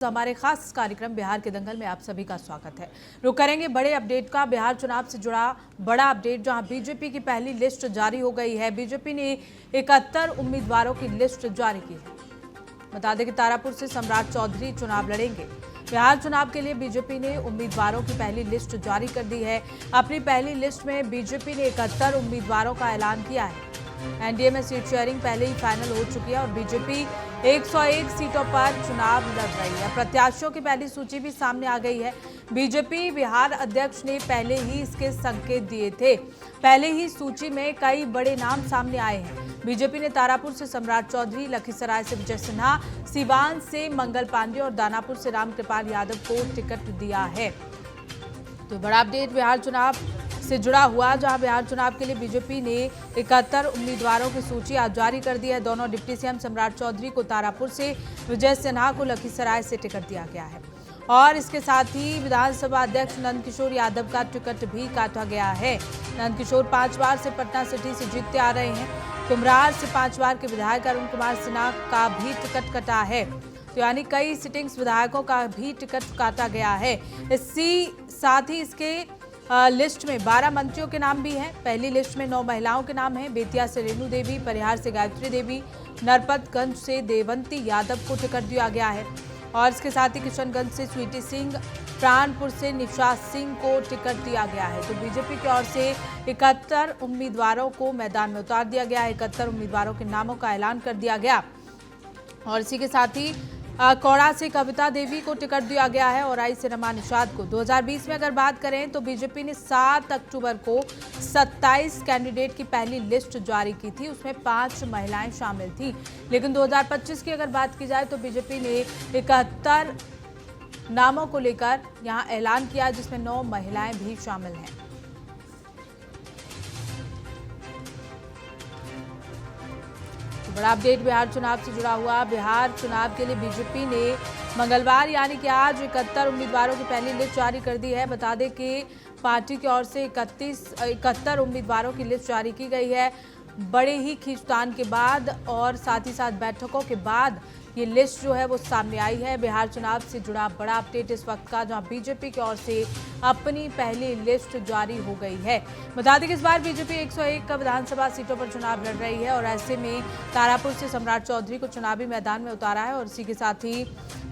हमारे खास कार्यक्रम बिहार के दंगल में आप सभी का स्वागत है। रुक करेंगे बड़े अपडेट का, बिहार चुनाव से जुड़ा बड़ा अपडेट, जहां बीजेपी की पहली लिस्ट जारी हो गई है। बीजेपी ने 71 उम्मीदवारों की लिस्ट जारी की है। बता दें कि तारापुर से सम्राट चौधरी चुनाव लड़ेंगे। बिहार चुनाव के लिए बीजेपी ने उम्मीदवारों की पहली लिस्ट जारी कर दी है। अपनी पहली लिस्ट में बीजेपी ने 71 उम्मीदवारों का ऐलान किया है। एनडीए में सीट शेयरिंग पहले ही फाइनल हो चुकी है और बीजेपी 101 सीटों पर चुनाव लड़ रही है। प्रत्याशियों की पहली सूची भी सामने आ गई है। बीजेपी बिहार अध्यक्ष ने पहले ही इसके संकेत दिए थे। पहले ही सूची में कई बड़े नाम सामने आए हैं। बीजेपी ने तारापुर से सम्राट चौधरी, लखीसराय से विजय सिन्हा, सीवान से मंगल पांडे और दानापुर से रामकृपाल यादव को टिकट दिया है। तो बड़ा अपडेट बिहार चुनाव से जुड़ा हुआ, जहां बिहार चुनाव के लिए बीजेपी ने 71 उम्मीदवारों की सूची आज जारी कर दी है। दोनों डिप्टी सीएम सम्राट चौधरी को तारापुर से, विजय सिन्हा को लखीसराय से टिकट दिया गया है और इसके साथ ही विधानसभा अध्यक्ष नंदकिशोर यादव का टिकट भी काटा गया है। नंदकिशोर 5 बार से पटना सिटी से जीतते आ रहे हैं। कुम्हरार से 5 बार के विधायक अरुण कुमार सिन्हा का भी टिकट कटा है। तो यानी कई सिटिंग्स विधायकों का भी टिकट काटा गया है। इसी साथ ही इसके लिस्ट में 12 मंत्रियों के नाम भी हैं। पहली लिस्ट में 9 महिलाओं के नाम हैं। बेतिया से रेणु देवी, परिहार से गायत्री देवी, नरपतगंज से देवंती यादव को टिकट दिया गया है और इसके साथ ही किशनगंज से स्वीटी सिंह, प्राणपुर से निशा सिंह को टिकट दिया गया है। तो बीजेपी की ओर से 71 उम्मीदवारों को मैदान में उतार दिया गया है। 71 उम्मीदवारों के नामों का ऐलान कर दिया गया और इसी के साथ ही कौड़ा से कविता देवी को टिकट दिया गया है और आई से रमा निषाद को। 2020 में अगर बात करें तो बीजेपी ने 7 अक्टूबर को 27 कैंडिडेट की पहली लिस्ट जारी की थी। उसमें 5 महिलाएं शामिल थी। लेकिन 2025 की अगर बात की जाए तो बीजेपी ने 71 नामों को लेकर यहां ऐलान किया, जिसमें 9 महिलाएं भी शामिल हैं। बड़ा अपडेट बिहार चुनाव से जुड़ा हुआ, बिहार चुनाव के लिए बीजेपी ने मंगलवार यानी कि आज 71 उम्मीदवारों की पहली लिस्ट जारी कर दी है। बता दें कि पार्टी की ओर से 71 उम्मीदवारों की लिस्ट जारी की गई है। बड़े ही खींचतान के बाद और साथ ही साथ बैठकों के बाद ये लिस्ट जो है वो सामने आई है। बिहार चुनाव से जुड़ा बड़ा अपडेट इस वक्त का, जहां बीजेपी की ओर से अपनी पहली लिस्ट जारी हो गई है। बता दें कि इस बार बीजेपी 101 का विधानसभा सीटों पर चुनाव लड़ रही है और ऐसे में तारापुर से सम्राट चौधरी को चुनावी मैदान में उतारा है और इसी के साथ ही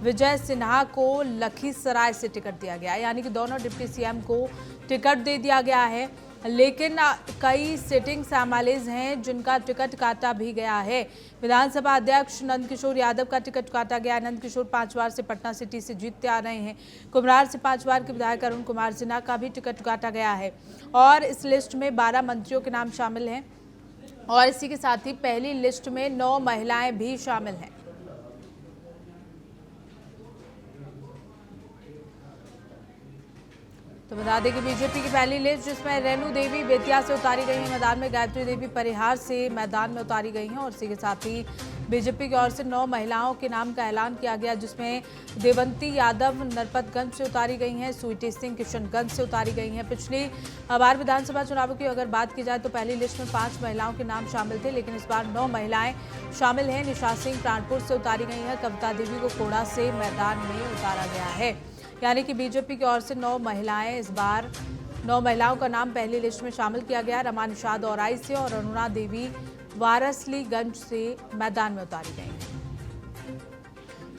विजय सिन्हा को लखीसराय से टिकट दिया गया है। यानी कि दोनों डिप्टी सीएम को टिकट दे दिया गया है। लेकिन कई सिटिंग्स एमएलएज हैं जिनका टिकट काटा भी गया है। विधानसभा अध्यक्ष नंदकिशोर यादव का टिकट काटा गया है। नंदकिशोर 5 बार से पटना सिटी से जीतते आ रहे हैं। कुम्हरार से 5 बार के विधायक अरुण कुमार सिन्हा का भी टिकट काटा गया है और इस लिस्ट में 12 मंत्रियों के नाम शामिल हैं और इसी के साथ ही पहली लिस्ट में 9 महिलाएं भी शामिल हैं। तो बता दें कि बीजेपी की पहली लिस्ट, जिसमें रेणु देवी बेतिया से उतारी गई हैं मैदान में, गायत्री देवी परिहार से मैदान में उतारी गई हैं और इसी के साथ ही बीजेपी की ओर से 9 महिलाओं के नाम का ऐलान किया गया, जिसमें देवंती यादव नरपतगंज से उतारी गई हैं, स्वीटी सिंह किशनगंज से उतारी गई हैं। पिछली बार विधानसभा चुनावों की अगर बात की जाए तो पहली लिस्ट में 5 महिलाओं के नाम शामिल थे, लेकिन इस बार 9 महिलाएं शामिल हैं। निशा सिंह प्राणपुर से उतारी गई हैं, कविता देवी को कोड़ा से मैदान में उतारा गया है। यानी कि बीजेपी की ओर से 9 महिलाएं, इस बार 9 महिलाओं का नाम पहली लिस्ट में शामिल किया गया। रमा निषाद औराई से और अरुणा देवी वारसलीगंज से मैदान में उतारी गई हैं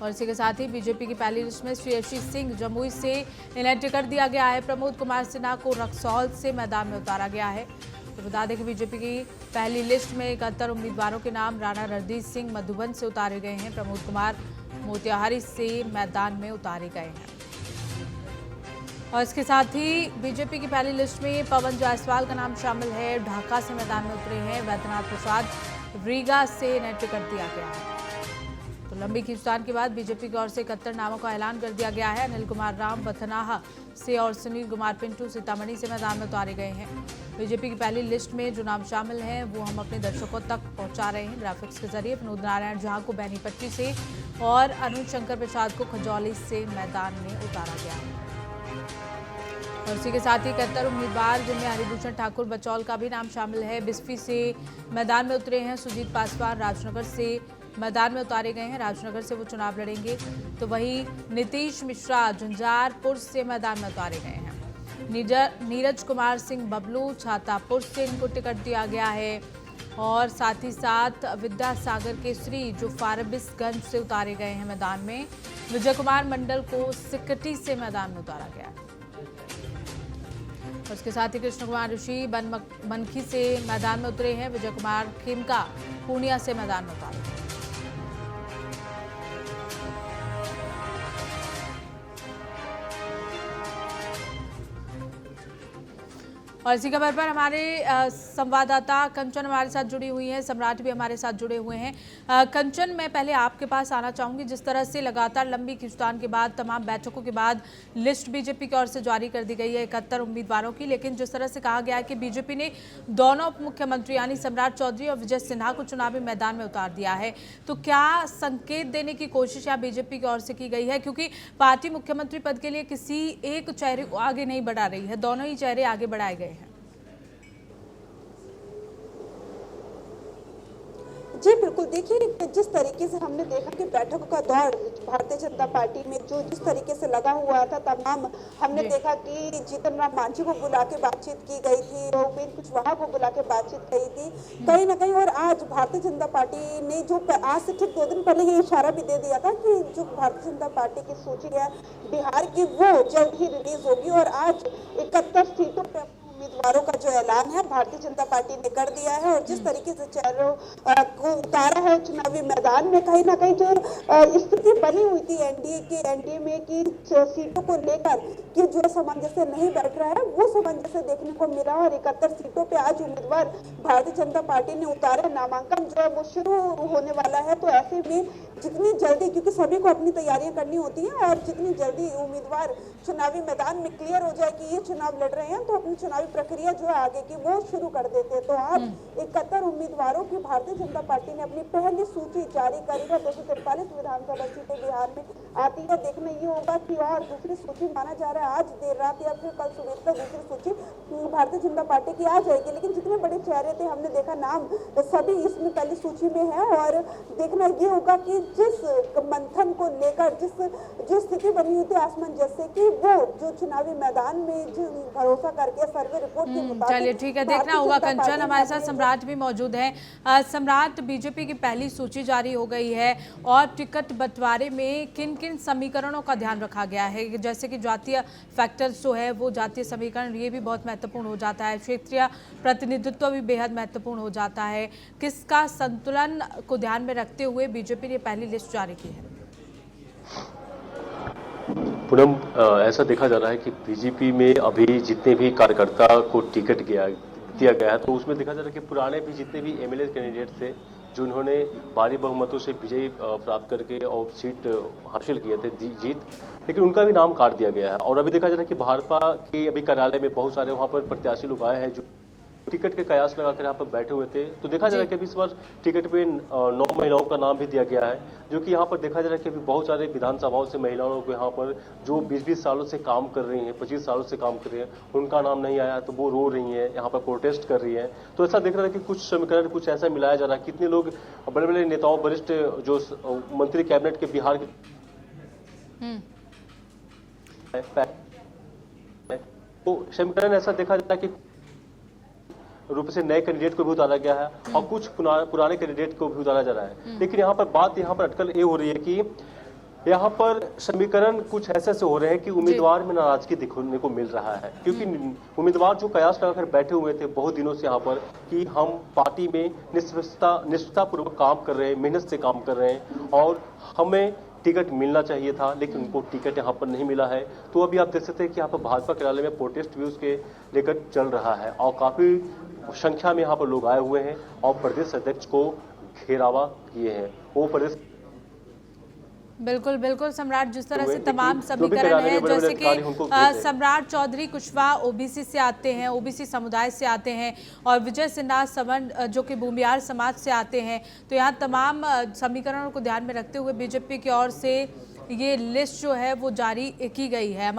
और इसी के साथ ही बीजेपी की पहली लिस्ट में श्रेयसी सिंह जमुई से इन्हें टिकट दिया गया है। प्रमोद कुमार सिन्हा को रक्सौल से मैदान में उतारा गया है। तो बता दें कि बीजेपी की पहली लिस्ट में 71 उम्मीदवारों के नाम राणा रणधीर सिंह मधुबन से उतारे गए हैं। प्रमोद कुमार मोतिहारी से मैदान में उतारे गए हैं और इसके साथ ही बीजेपी की पहली लिस्ट में पवन जायसवाल का नाम शामिल है। ढाका से मैदान में उतरे हैं। वैद्यनाथ प्रसाद रीगा से इन्हें टिकट दिया गया है। तो लंबी खींचतान के बाद बीजेपी की ओर से 71 नामों का ऐलान कर दिया गया है। अनिल कुमार राम बथनाहा से और सुनील कुमार पिंटू सीतामढ़ी से मैदान में उतारे गए हैं। बीजेपी की पहली लिस्ट में जो नाम शामिल हैं वो हम अपने दर्शकों तक पहुंचा रहे हैं ग्राफिक्स के जरिए। विनोद नारायण झा को बैनीपट्टी से और अनुज शंकर प्रसाद को खजौली से मैदान में उतारा गया है और इसी के साथ ही 71 उम्मीदवार, जिनमें हरिभूषण ठाकुर बचौल का भी नाम शामिल है, बिस्फी से मैदान में उतरे हैं। सुजीत पासवान राजनगर से मैदान में उतारे गए हैं। राजनगर से वो चुनाव लड़ेंगे, तो वहीं नीतीश मिश्रा झंझारपुर से मैदान में उतारे गए हैं। नीरज कुमार सिंह बबलू छातापुर से इनको टिकट दिया गया है, और साथ ही साथ विद्यासागर केसरी जो फारबिसगंज से उतारे गए हैं मैदान में। विजय कुमार मंडल को सिकटी से मैदान में उतारा गया। उसके साथ ही कृष्ण कुमार ऋषि बनमनखी से मैदान में उतरे हैं। विजय कुमार खेमका पूर्णिया से मैदान में उतारे। और इसी खबर पर हमारे संवाददाता कंचन हमारे साथ जुड़ी हुई हैं, सम्राट भी हमारे साथ जुड़े हुए हैं। कंचन, मैं पहले आपके पास आना चाहूंगी। जिस तरह से लगातार लंबी खींचतान के बाद, तमाम बैठकों के बाद लिस्ट बीजेपी की ओर से जारी कर दी गई है 71 उम्मीदवारों की, लेकिन जिस तरह से कहा गया है कि बीजेपी ने दोनों उप मुख्यमंत्री यानी सम्राट चौधरी और विजय सिन्हा को चुनावी मैदान में उतार दिया है, तो क्या संकेत देने की कोशिश यहाँ बीजेपी की ओर से की गई है? क्योंकि पार्टी मुख्यमंत्री पद के लिए किसी एक चेहरे को आगे नहीं बढ़ा रही है, दोनों ही चेहरे आगे बढ़ाए गए हैं। जी बिल्कुल, देखिए जिस तरीके से हमने देखा कि बैठकों का दौर भारतीय जनता पार्टी में जो जिस तरीके से लगा हुआ था, तमाम हमने देखा कि जीतन राम मांझी को बुला के बातचीत की गई थी, उपेंद्र कुशवाहा को बुला के बातचीत की थी कहीं ना कहीं। और आज भारतीय जनता पार्टी ने जो आज से ठीक 2 दिन पहले ये इशारा भी दे दिया था कि जो भारतीय जनता पार्टी की सूची है बिहार की वो जल्द ही रिलीज होगी, और आज 71 सीटों पर उम्मीदवारों का जो ऐलान है भारतीय जनता पार्टी ने कर दिया है। और जिस तरीके से चेहरों को उतारा है चुनावी मैदान में, कहीं ना कहीं जो स्थिति बनी हुई थी एनडीए में कि सीटों को लेकर कि जो सामंजस्य नहीं बैठ रहा है, वो सामंजस्य देखने को मिला। और 71 सीटों पे आज उम्मीदवार भारतीय जनता पार्टी ने उतारे, नामांकन जो है वो शुरू होने वाला है। तो ऐसे में जितनी जल्दी, क्योंकि सभी को अपनी तैयारियां करनी होती हैं, और जितनी जल्दी उम्मीदवार चुनावी मैदान में क्लियर हो जाए कि ये चुनाव लड़ रहे हैं, तो अपनी चुनावी प्रक्रिया जो है आगे की वो शुरू कर देते हैं। तो आज 71 उम्मीदवारों की भारतीय जनता पार्टी ने अपनी पहली सूची जारी करी है। 243 विधानसभा सीटें बिहार में आती है। देखना ये होगा कि और दूसरी सूची माना जा रहा है आज देर रात या फिर कल सुबह तक दूसरी सूची भारतीय जनता पार्टी की आ जाएगी। लेकिन जितने बड़े चेहरे थे, हमने देखा नाम सभी इसमें पहली सूची में है। और देखना ये होगा कि जिस मंथन को लेकर जो स्थिति बनी हुई थी असमंजस्य की, वो जो चुनावी मैदान में जो भरोसा करके सर्वे रिपोर्ट के मुताबिक, चलिए ठीक है, देखना होगा। कंचन, हमारे साथ सम्राट भी मौजूद है। सम्राट, बीजेपी की पहली सूची जारी हो गई है, और टिकट बंटवारे में किन किन समीकरणों का ध्यान रखा गया है? जैसे कि जातीय फैक्टर्स जो है वो जातीय समीकरण, ये भी बहुत महत्वपूर्ण हो जाता है, क्षेत्रीय प्रतिनिधित्व भी बेहद महत्वपूर्ण हो जाता है। किसका संतुलन को ध्यान में रखते हुए बीजेपी ने पहली लिस्ट जारी की है? पूनम, ऐसा देखा जा रहा है कि बीजेपी में अभी जितने भी कार्यकर्ता को टिकट दिया गया है, तो उसमें देखा जा रहा है कि पुराने भी जितने भी एमएलए कैंडिडेट थे, जो उन्होंने भारी बहुमतों से विजय प्राप्त करके और सीट हासिल किए थे जीत, लेकिन उनका भी नाम काट दिया गया है। और अभी देखा जा रहा है कि भाजपा के अभी कार्यालय में बहुत सारे वहां पर प्रत्याशी लोग आए हैं जो टिकट के कयास लगाकर यहाँ पर बैठे हुए थे। तो देखा जा रहा है कि अभी इस बार टिकट पे 9 महिलाओं का नाम भी दिया गया है, जो कि यहाँ पर देखा जा रहा है कि अभी बहुत सारे विधानसभाओं से महिलाओं को यहाँ पर जो 20-20 सालों से काम कर रही हैं, 25 सालों से काम कर रही हैं, उनका नाम नहीं आया, तो वो रो रही हैं, यहाँ पर प्रोटेस्ट कर रही हैं। तो ऐसा दिख रहा है कि कुछ समीकरण कुछ ऐसा मिलाया जा रहा है। कितने लोग बड़े बड़े नेताओं, वरिष्ठ जो मंत्री कैबिनेट के बिहार के तो समीकरण ऐसा देखा जाता है कि रूप से नए कैंडिडेट को भी उतारा गया है, और कुछ पुराने कैंडिडेट को भी उतारा जा रहा है। लेकिन यहाँ पर बात यहाँ पर अटकल ये हो रही है कि यहाँ पर समीकरण कुछ ऐसे हो रहे हैं कि उम्मीदवार में नाराजगी दिखने को मिल रहा है, क्योंकि उम्मीदवार जो कयास लगाकर बैठे हुए थे बहुत दिनों से यहाँ पर कि हम पार्टी में निष्ठतापूर्वक काम कर रहे हैं, मेहनत से काम कर रहे हैं, और हमें टिकट मिलना चाहिए था, लेकिन उनको टिकट यहाँ पर नहीं मिला है। तो अभी आप देख सकते हैं कि यहाँ पर भाजपा कार्यालय में प्रोटेस्ट भी उसके लेकर चल रहा है, और काफी संख्या में यहाँ पर लोग आए हुए हैं और प्रदेश अध्यक्ष को घेरावा किए हैं। वो प्रदेश बिल्कुल बिल्कुल सम्राट, जिस तरह से तमाम समीकरण है, जैसे कि सम्राट चौधरी कुशवाहा ओबीसी से आते हैं, ओबीसी समुदाय से आते हैं, और विजय सिन्हा समन जो कि भूमियार समाज से आते हैं, तो यहाँ तमाम समीकरणों को ध्यान में रखते हुए बीजेपी की ओर से ये लिस्ट जो है वो जारी की गई है।